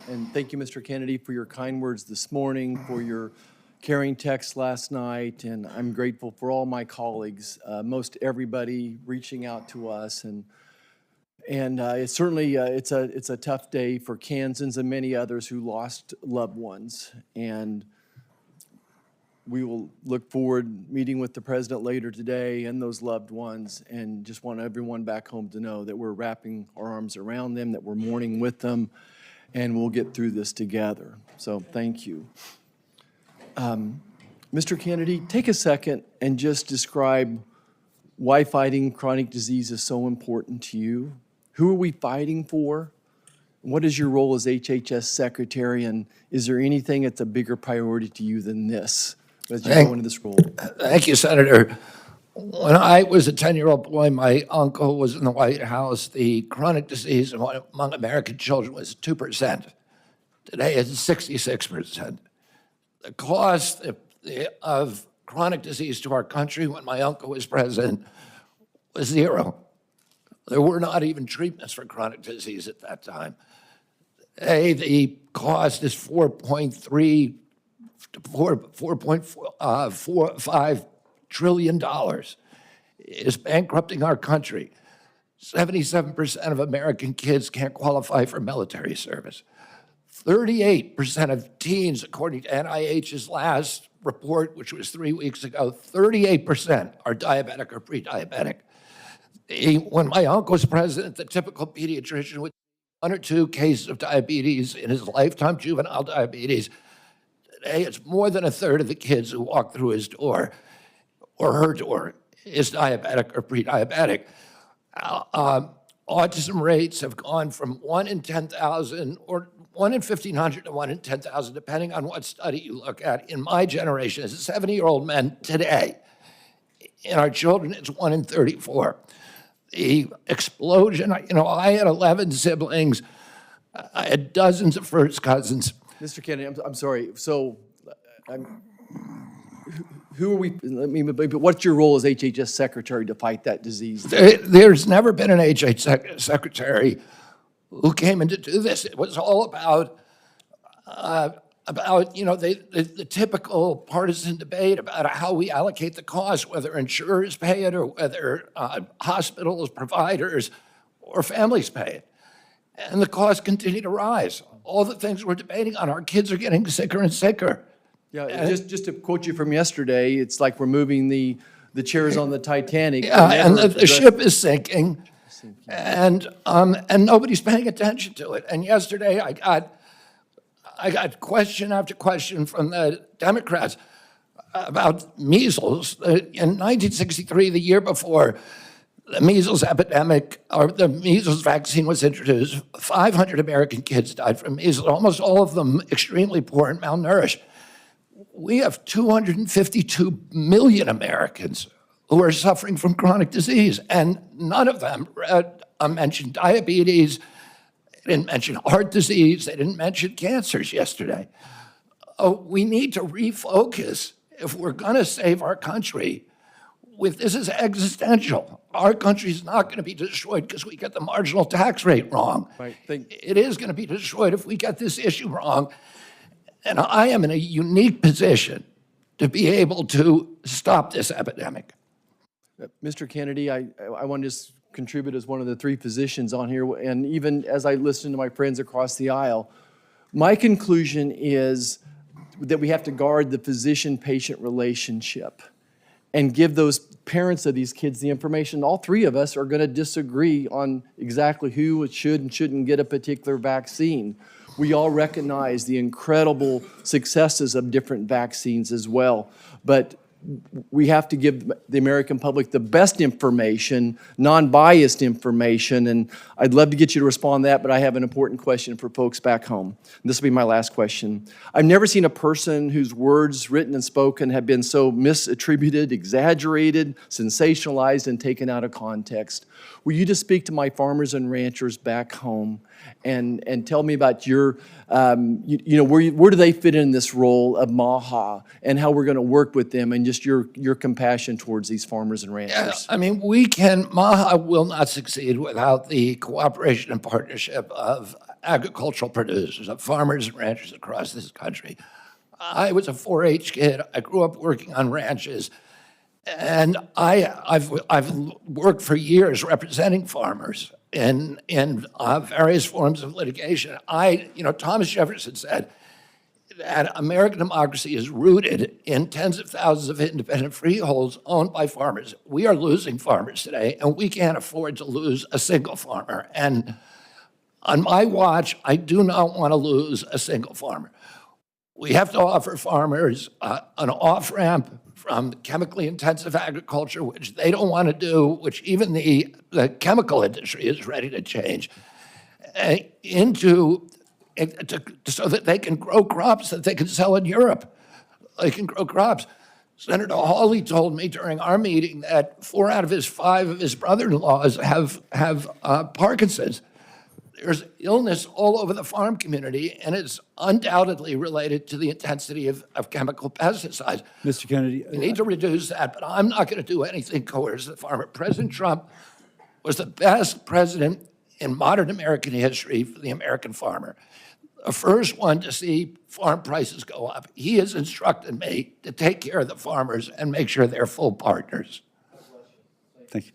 And thank you, Mr. Kennedy, for your kind words this morning, for your caring text last night, and I'm grateful for all my colleagues, most everybody reaching out to us, and it's certainly it's a tough day for Kansans and many others who lost loved ones, and we will look forward meeting with the president later today and those loved ones, and just want everyone back home to know that we're wrapping our arms around them, that we're mourning with them, and we'll get through this together. So thank you. Mr. Kennedy, take a second and just describe why fighting chronic disease is so important to you. Who are we fighting for? What is your role as HHS secretary, and is there anything that's a bigger priority to you than this as you go into this role? Thank you, Senator. When I was a 10-year-old boy, my uncle was in the White House. The chronic disease among American children was 2%. Today it's 66%. The cost of chronic disease to our country when my uncle was president was zero. There were not even treatments for chronic disease at that time. Today, the cost is $4.45 trillion. Is bankrupting our country. 77% of American kids can't qualify for military service. 38% of teens, according to NIH's last report, which was 3 weeks ago, 38% are diabetic or pre-diabetic. When my uncle was president, the typical pediatrician would 1 or 2 cases of diabetes in his lifetime, juvenile diabetes. Today, it's more than a third of the kids who walk through his door or her door is diabetic or pre-diabetic. Autism rates have gone from 1 in 10,000 or 1 in 1,500 to 1 in 10,000, depending on what study you look at. In my generation, as a 70-year-old man today, in our children, it's 1 in 34. The explosion, I had 11 siblings. I had dozens of first cousins. Mr. Kennedy, I'm sorry. So, who are we? What's your role as HHS secretary to fight that disease? There's never been an HHS secretary who came in to do this. It was all about the typical partisan debate about how we allocate the cost, whether insurers pay it or whether hospitals, providers, or families pay it. And the costs continue to rise. All the things we're debating on, our kids are getting sicker and sicker. Yeah, and just to quote you from yesterday, it's like we're moving the chairs on the Titanic. Yeah, and the ship is sinking, and nobody's paying attention to it. And yesterday, I got question after question from the Democrats about measles. In 1963, the year before the measles epidemic, or the measles vaccine was introduced, 500 American kids died from measles, almost all of them extremely poor and malnourished. We have 252 million Americans who are suffering from chronic disease, and none of them mentioned diabetes, they didn't mention heart disease, they didn't mention cancers yesterday. We need to refocus if we're gonna save our country. This is existential. Our country's not gonna be destroyed because we get the marginal tax rate wrong. Right. It is gonna be destroyed if we get this issue wrong. And I am in a unique position to be able to stop this epidemic. Mr. Kennedy, I want to just contribute as one of the 3 physicians on here, and even as I listen to my friends across the aisle, my conclusion is that we have to guard the physician-patient relationship and give those parents of these kids the information. All 3 of us are going to disagree on exactly who should and shouldn't get a particular vaccine. We all recognize the incredible successes of different vaccines as well, but we have to give the American public the best information, non-biased information, and I'd love to get you to respond to that, but I have an important question for folks back home. And this will be my last question. I've never seen a person whose words, written and spoken, have been so misattributed, exaggerated, sensationalized, and taken out of context. Will you just speak to my farmers and ranchers back home and tell me about your, where do they fit in this role of MAHA and how we're going to work with them and just your compassion towards these farmers and ranchers? Yeah, I mean, MAHA will not succeed without the cooperation and partnership of agricultural producers, of farmers and ranchers across this country. I was a 4-H kid. I grew up working on ranches. And I've worked for years representing farmers in various forms of litigation. Thomas Jefferson said that American democracy is rooted in tens of thousands of independent freeholds owned by farmers. We are losing farmers today, and we can't afford to lose a single farmer. And on my watch, I do not want to lose a single farmer. We have to offer farmers an off-ramp from chemically intensive agriculture, which they don't want to do, which even the chemical industry is ready to change, so that they can grow crops that they can sell in Europe. They can grow crops. Senator Hawley told me during our meeting that 4 out of 5 of his brother-in-laws have Parkinson's. There's illness all over the farm community, and it's undoubtedly related to the intensity of chemical pesticides. Mr. Kennedy. We need to reduce that, but I'm not going to do anything to coerce the farmer. President Trump was the best president in modern American history for the American farmer. The first one to see farm prices go up. He has instructed me to take care of the farmers and make sure they're full partners. Thank you.